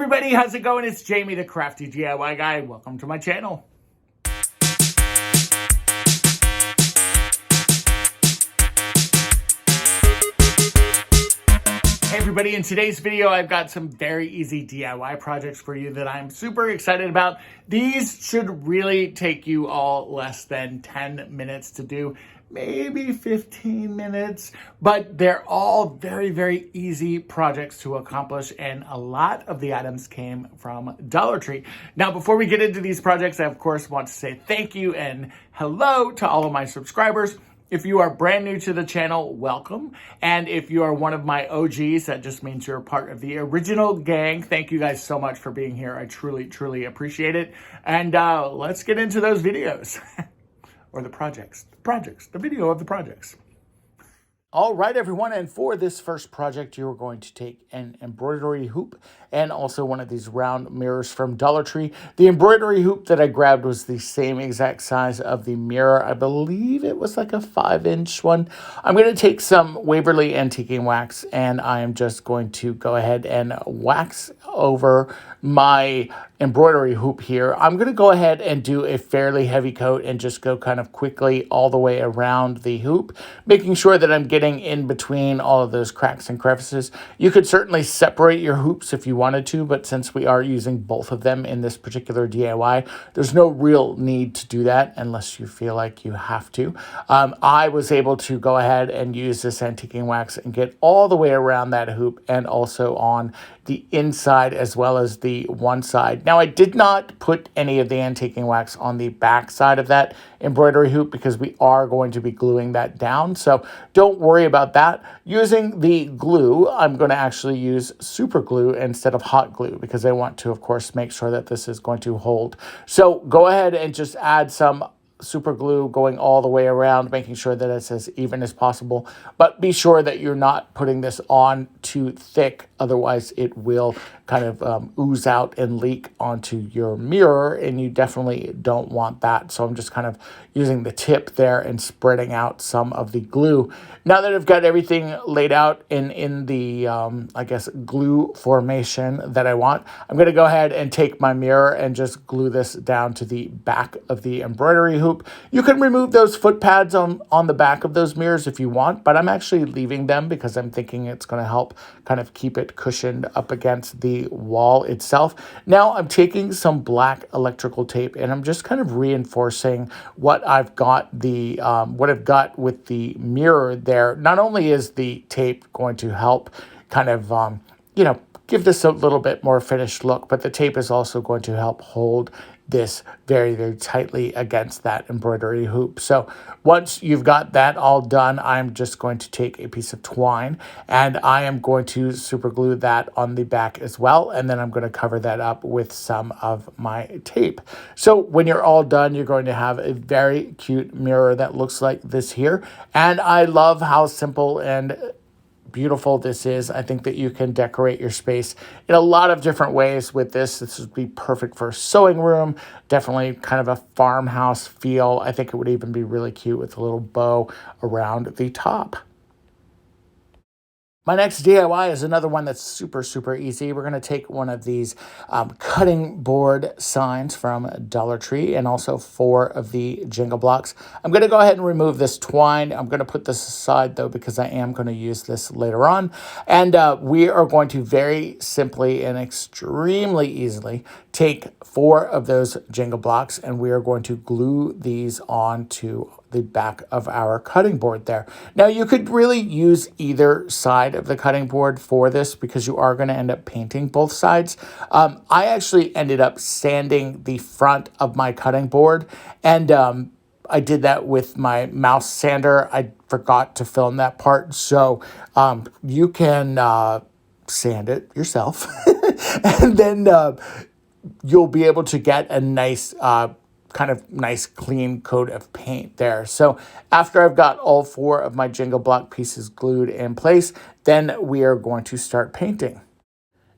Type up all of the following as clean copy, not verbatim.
everybody, how's it going? It's Jamie, the crafty DIY guy. Welcome to my channel. Hey everybody, in today's video, I've got some very easy DIY projects for you that I'm super excited about. These should really take you all less than 10 minutes to do, maybe 15 minutes, but they're all very, very easy projects to accomplish, and a lot of the items came from Dollar Tree. Now, before we get into these projects, I of course want to say thank you and hello to all of my subscribers. If you are brand new to the channel, welcome. And if you are one of my OGs, that just means you're a part of the original gang. Thank you guys so much for being here. I truly, truly appreciate it. And let's get into those videos. Or the projects, the video of the projects. All right, everyone, and for this first project, you're going to take an embroidery hoop and also one of these round mirrors from Dollar Tree. The embroidery hoop that I grabbed was the same exact size of the mirror. I believe it was like a 5-inch one. I'm going to take some Waverly antiquing wax, and I am just going to go ahead and wax over my embroidery hoop here. I'm going to go ahead and do a fairly heavy coat and just go kind of quickly all the way around the hoop, making sure that I'm getting in between all of those cracks and crevices. You could certainly separate your hoops if you wanted to, but since we are using both of them in this particular DIY, there's no real need to do that unless you feel like you have to. I was able to go ahead and use this antiquing wax and get all the way around that hoop and also on the inside as well as the one side. Now, I did not put any of the antiquing wax on the back side of that embroidery hoop because we are going to be gluing that down. So don't worry about that. Using the glue, I'm going to actually use super glue instead of hot glue because I want to, of course, make sure that this is going to hold. So go ahead and just add some super glue going all the way around, making sure that it's as even as possible. But be sure that you're not putting this on too thick, otherwise it will kind of ooze out and leak onto your mirror, and you definitely don't want that. So I'm just kind of using the tip there and spreading out some of the glue. Now that I've got everything laid out in the, I guess, glue formation that I want, I'm going to go ahead and take my mirror and just glue this down to the back of the embroidery hoop. You can remove those foot pads on the back of those mirrors if you want, but I'm actually leaving them because I'm thinking it's going to help kind of keep it cushioned up against the wall itself. Now I'm taking some black electrical tape and I'm just kind of reinforcing what I've got with the mirror there. Not only is the tape going to help kind of give this a little bit more finished look, but the tape is also going to help hold this very, very tightly against that embroidery hoop. So once you've got that all done, I'm just going to take a piece of twine and I am going to super glue that on the back as well. And then I'm going to cover that up with some of my tape. So when you're all done, you're going to have a very cute mirror that looks like this here. And I love how simple and beautiful this is. I think that you can decorate your space in a lot of different ways with this. This would be perfect for a sewing room, definitely kind of a farmhouse feel. I think it would even be really cute with a little bow around the top. My next DIY is another one that's super, super easy. We're going to take one of these cutting board signs from Dollar Tree and also 4 of the jingle blocks. I'm going to go ahead and remove this twine. I'm going to put this aside, though, because I am going to use this later on. And we are going to very simply and extremely easily take 4 of those jingle blocks, and we are going to glue these onto the back of our cutting board there. Now, you could really use either side of the cutting board for this because you are going to end up painting both sides. I actually ended up sanding the front of my cutting board, and I did that with my mouse sander. I forgot to film that part, so you can sand it yourself, and then you'll be able to get a nice kind of nice clean coat of paint there. So after I've got all 4 of my jingle block pieces glued in place, then we are going to start painting.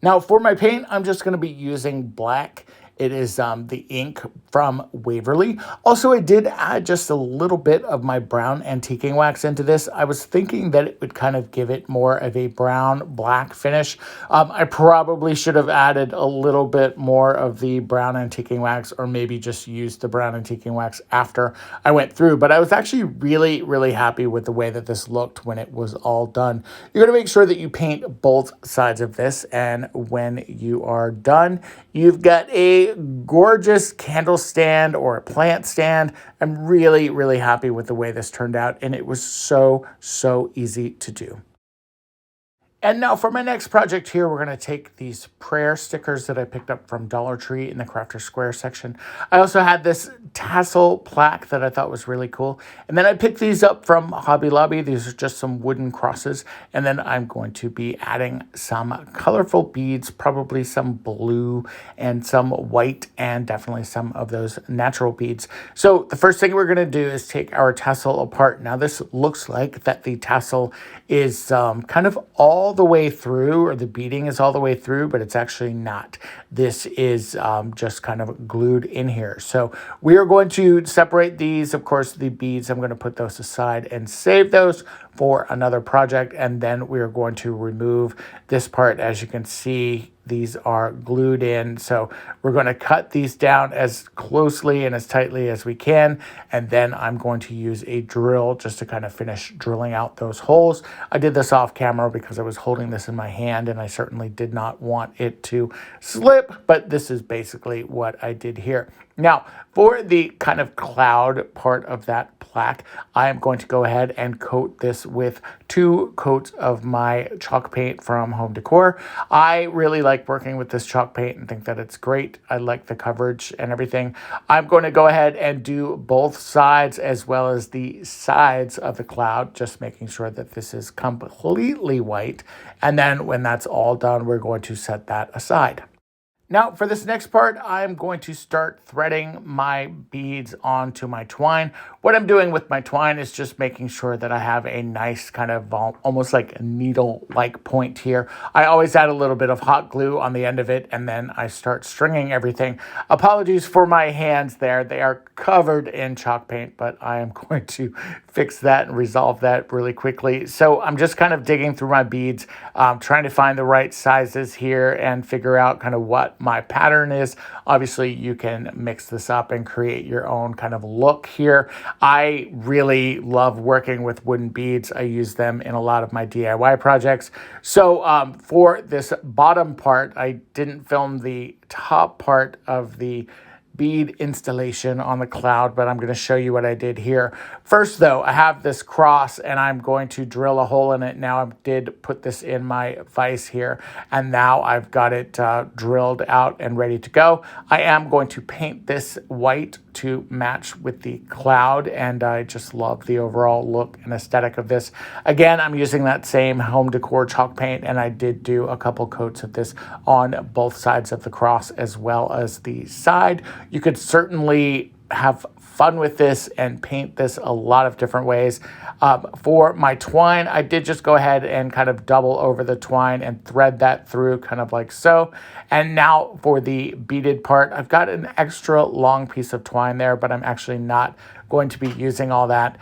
Now for my paint, I'm just going to be using black It is the ink from Waverly. Also, I did add just a little bit of my brown antiquing wax into this. I was thinking that it would kind of give it more of a brown black finish. I probably should have added a little bit more of the brown antiquing wax, or maybe just used the brown antiquing wax after I went through. But I was actually really, really happy with the way that this looked when it was all done. You're going to make sure that you paint both sides of this, and when you are done, you've got a gorgeous candle stand or a plant stand. I'm really, really happy with the way this turned out, and it was so, so easy to do. And now for my next project here, we're going to take these prayer stickers that I picked up from Dollar Tree in the Crafter Square section. I also had this tassel plaque that I thought was really cool. And then I picked these up from Hobby Lobby. These are just some wooden crosses. And then I'm going to be adding some colorful beads, probably some blue and some white, and definitely some of those natural beads. So the first thing we're going to do is take our tassel apart. Now this looks like that the tassel is kind of all the way through, or the beading is all the way through, but it's actually not. This is just kind of glued in here. So we are going to separate these. Of course, the beads, I'm going to put those aside and save those for another project. And then we are going to remove this part. As you can see, these are glued in. So we're going to cut these down as closely and as tightly as we can. And then I'm going to use a drill just to kind of finish drilling out those holes. I did this off camera because I was holding this in my hand and I certainly did not want it to slip, but this is basically what I did here. Now, for the kind of cloud part of that plaque, I am going to go ahead and coat this with 2 coats of my chalk paint from Home Decor. I really like working with this chalk paint and think that it's great. I like the coverage and everything. I'm going to go ahead and do both sides as well as the sides of the cloud, just making sure that this is completely white. And then when that's all done, we're going to set that aside. Now for this next part, I'm going to start threading my beads onto my twine. What I'm doing with my twine is just making sure that I have a nice kind of almost like a needle-like point here. I always add a little bit of hot glue on the end of it, and then I start stringing everything. Apologies for my hands there. They are covered in chalk paint, but I am going to fix that and resolve that really quickly. So I'm just kind of digging through my beads, trying to find the right sizes here and figure out kind of what my pattern is. Obviously, you can mix this up and create your own kind of look here. I really love working with wooden beads. I use them in a lot of my DIY projects. So for this bottom part, I didn't film the top part of the bead installation on the cloud, but I'm going to show you what I did here. First though, I have this cross and I'm going to drill a hole in it. Now I did put this in my vise here, and now I've got it drilled out and ready to go. I am going to paint this white to match with the cloud, and I just love the overall look and aesthetic of this. Again, I'm using that same Home Decor chalk paint, and I did do a couple coats of this on both sides of the cross as well as the side. You could certainly have fun with this and paint this a lot of different ways. For my twine, I did just go ahead and kind of double over the twine and thread that through kind of like so. And now for the beaded part, I've got an extra long piece of twine there, but I'm actually not going to be using all that.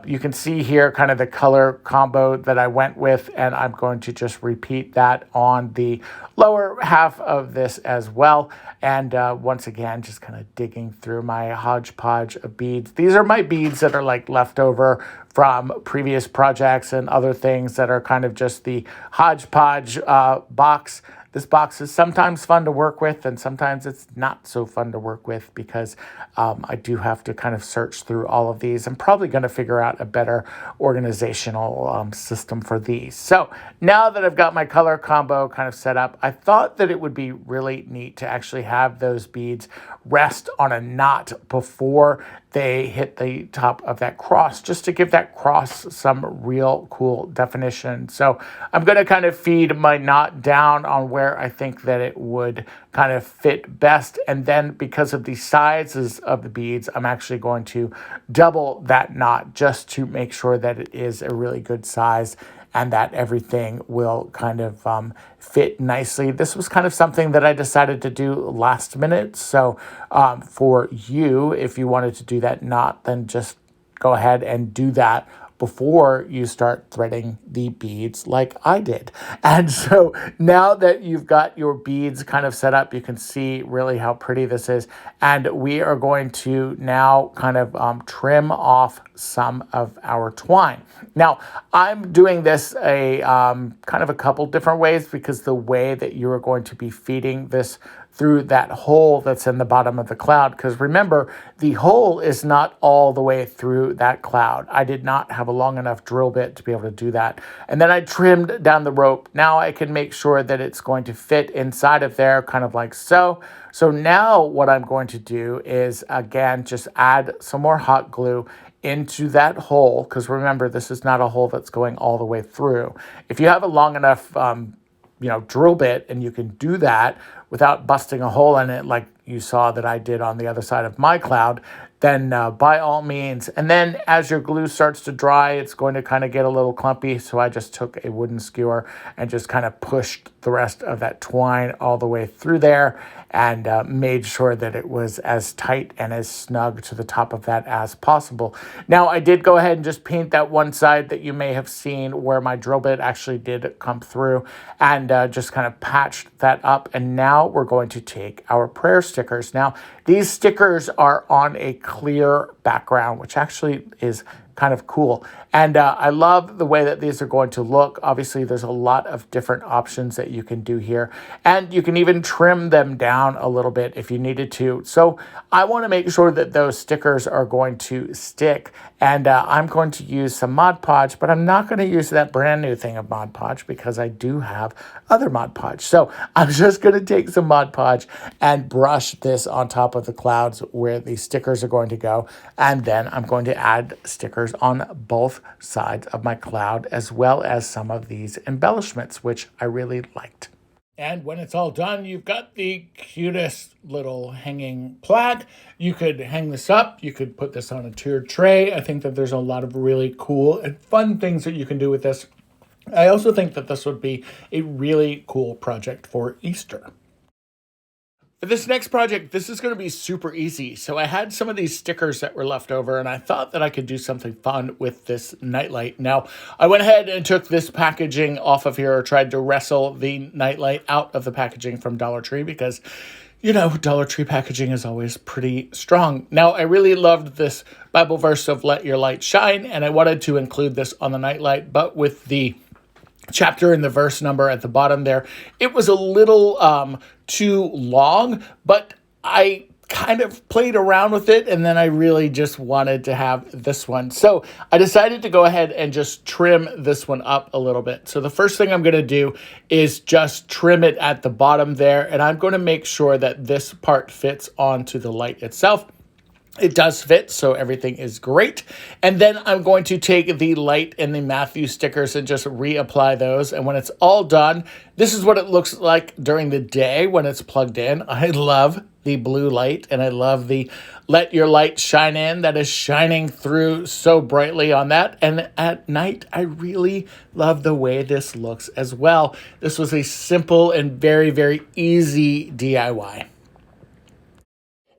You can see here kind of the color combo that I went with, and I'm going to just repeat that on the lower half of this as well. And once again, just kind of digging through my hodgepodge of beads. These are my beads that are like leftover from previous projects and other things that are kind of just the hodgepodge box. This box is sometimes fun to work with, and sometimes it's not so fun to work with because I do have to kind of search through all of these. I'm probably going to figure out a better organizational system for these. So now that I've got my color combo kind of set up, I thought that it would be really neat to actually have those beads rest on a knot before they hit the top of that cross, just to give that cross some real cool definition. So I'm going to kind of feed my knot down on where I think that it would kind of fit best. And then because of the sizes of the beads, I'm actually going to double that knot just to make sure that it is a really good size and that everything will kind of fit nicely. This was kind of something that I decided to do last minute. So for you, if you wanted to do that, then just go ahead and do that before you start threading the beads like I did. And so now that you've got your beads kind of set up, you can see really how pretty this is. And we are going to now kind of trim off some of our twine. Now, I'm doing this kind of a couple different ways, because the way that you are going to be feeding this through that hole that's in the bottom of the cloud, because remember, the hole is not all the way through that cloud. I did not have a long enough drill bit to be able to do that. And then I trimmed down the rope. Now I can make sure that it's going to fit inside of there, kind of like so. So now what I'm going to do is, again, just add some more hot glue into that hole, because remember, this is not a hole that's going all the way through. If you have a long enough drill bit, and you can do that without busting a hole in it like you saw that I did on the other side of my cloud, then by all means. And then as your glue starts to dry, it's going to kind of get a little clumpy. So I just took a wooden skewer and just kind of pushed the rest of that twine all the way through there, and made sure that it was as tight and as snug to the top of that as possible. Now, I did go ahead and just paint that one side that you may have seen where my drill bit actually did come through, and just kind of patched that up. And now we're going to take our prayer stickers. Now, these stickers are on a clear background, which actually is kind of cool. And I love the way that these are going to look. Obviously, there's a lot of different options that you can do here. And you can even trim them down a little bit if you needed to. So I want to make sure that those stickers are going to stick. And I'm going to use some Mod Podge, but I'm not going to use that brand new thing of Mod Podge, because I do have other Mod Podge. So I'm just going to take some Mod Podge and brush this on top of the clouds where the stickers are going to go. And then I'm going to add stickers on both sides of my cloud, as well as some of these embellishments, which I really liked. And when it's all done, you've got the cutest little hanging plaque. You could hang this up. You could put this on a tiered tray. I think that there's a lot of really cool and fun things that you can do with this. I also think that this would be a really cool project for Easter. For this next project, this is going to be super easy. So I had some of these stickers that were left over, and I thought that I could do something fun with this nightlight. Now, I went ahead and took this packaging off of here, or tried to wrestle the nightlight out of the packaging from Dollar Tree, because Dollar Tree packaging is always pretty strong. Now, I really loved this Bible verse of "Let your light shine," and I wanted to include this on the nightlight, but with the chapter and the verse number at the bottom there, it was a little too long, but I kind of played around with it, and then I really just wanted to have this one. So I decided to go ahead and just trim this one up a little bit. So the first thing I'm going to do is just trim it at the bottom there, and I'm going to make sure that this part fits onto the light itself. It does fit, so everything is great. And then I'm going to take the light and the Matthew stickers and just reapply those. And when it's all done, this is what it looks like during the day when it's plugged in. I love the blue light, and I love the "Let your light shine in" that is shining through so brightly on that. And at night, I really love the way this looks as well. This was a simple and very, very easy DIY.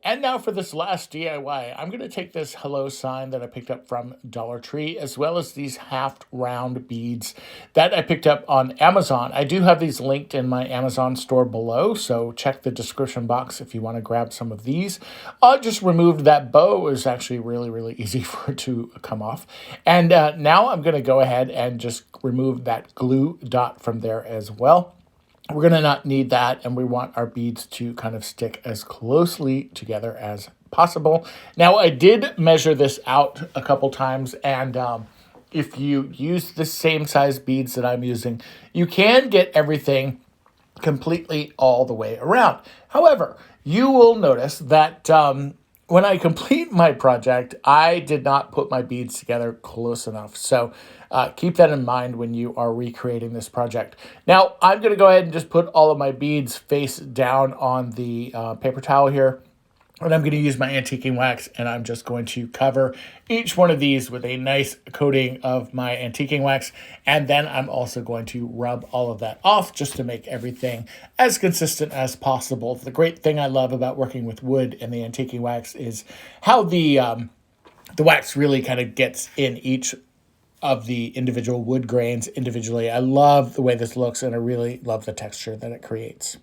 And now for this last DIY, I'm going to take this hello sign that I picked up from Dollar Tree, as well as these half round beads that I picked up on Amazon. I do have these linked in my Amazon store below, so check the description box if you want to grab some of these. I just removed that bow. It was actually really, really easy for it to come off. And now I'm going to go ahead and just remove that glue dot from there as well. We're going to not need that, and we want our beads to kind of stick as closely together as possible. Now, I did measure this out a couple times, and if you use the same size beads that I'm using, you can get everything completely all the way around. However, you will notice that when I complete my project, I did not put my beads together close enough. So keep that in mind when you are recreating this project. Now, I'm going to go ahead and just put all of my beads face down on the paper towel here. And I'm going to use my antiquing wax, and I'm just going to cover each one of these with a nice coating of my antiquing wax. And then I'm also going to rub all of that off just to make everything as consistent as possible. The great thing I love about working with wood and the antiquing wax is how the wax really kind of gets in each of the individual wood grains individually. I love the way this looks, and I really love the texture that it creates.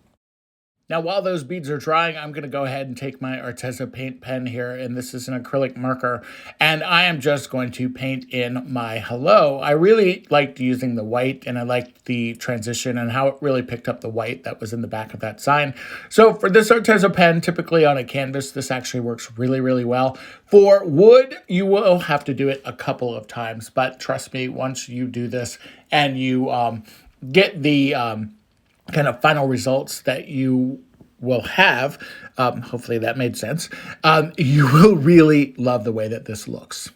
Now, while those beads are drying, I'm going to go ahead and take my Arteza paint pen here, and this is an acrylic marker, and I am just going to paint in my hello. I really liked using the white, and I liked the transition and how it really picked up the white that was in the back of that sign. So for this Arteza pen, typically on a canvas, this actually works really, really well. For wood, you will have to do it a couple of times, but trust me, once you do this and you get the kind of final results that you will have, hopefully that made sense, you will really love the way that this looks.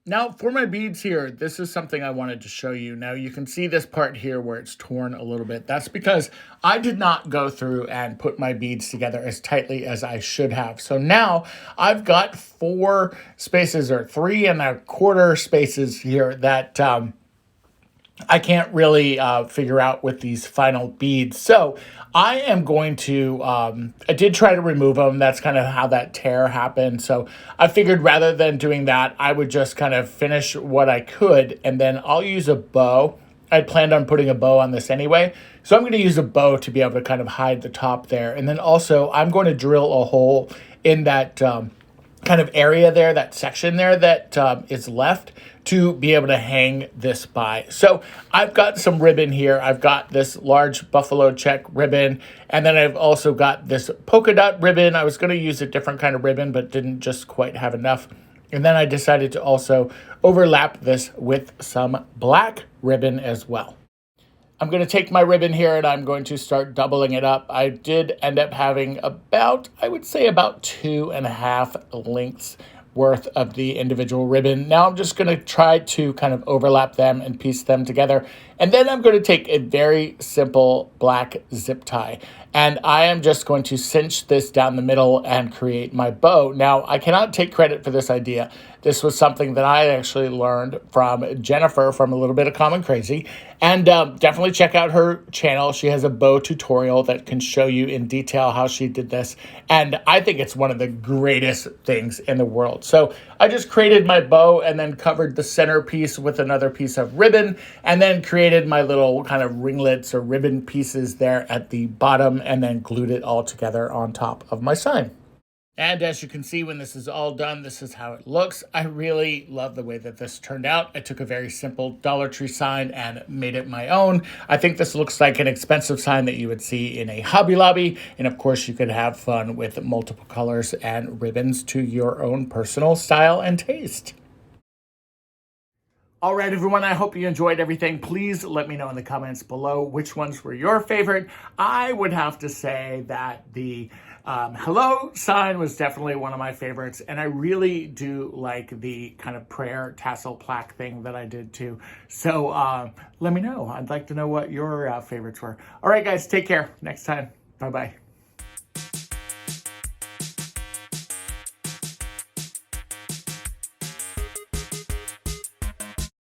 Now for my beads here, this is something I wanted to show you. Now you can see this part here where it's torn a little bit. That's because I did not go through and put my beads together as tightly as I should have. So now I've got 4 spaces or 3¼ spaces here that I can't really figure out with these final beads. So I am going to, I did try to remove them. That's kind of how that tear happened. So I figured rather than doing that, I would just kind of finish what I could, and then I'll use a bow. I planned on putting a bow on this anyway. So I'm going to use a bow to be able to kind of hide the top there. And then also I'm going to drill a hole in that kind of area there, that section there that is left, to be able to hang this by. So I've got some ribbon here. I've got this large buffalo check ribbon, and then I've also got this polka dot ribbon. I was going to use a different kind of ribbon, but didn't just quite have enough. And then I decided to also overlap this with some black ribbon as well. I'm going to take my ribbon here and I'm going to start doubling it up. I did end up having about, I would say about 2½ lengths worth of the individual ribbon. Now I'm just going to try to kind of overlap them and piece them together. And then I'm going to take a very simple black zip tie, and I am just going to cinch this down the middle and create my bow. Now, I cannot take credit for this idea. This was something that I actually learned from Jennifer from A Little Bit of Common Crazy. And definitely check out her channel. She has a bow tutorial that can show you in detail how she did this. And I think it's one of the greatest things in the world. So I just created my bow and then covered the center piece with another piece of ribbon, and then created my little kind of ringlets or ribbon pieces there at the bottom, and then glued it all together on top of my sign. And as you can see, when this is all done, this is how it looks. I really love the way that this turned out. I took a very simple Dollar Tree sign and made it my own. I think this looks like an expensive sign that you would see in a Hobby Lobby. And of course, you could have fun with multiple colors and ribbons to your own personal style and taste. All right, everyone, I hope you enjoyed everything. Please let me know in the comments below which ones were your favorite. I would have to say that the hello sign was definitely one of my favorites, and I really do like the kind of prayer tassel plaque thing that I did too. So let me know. I'd like to know what your favorites were. All right, guys, take care. Next time. Bye-bye.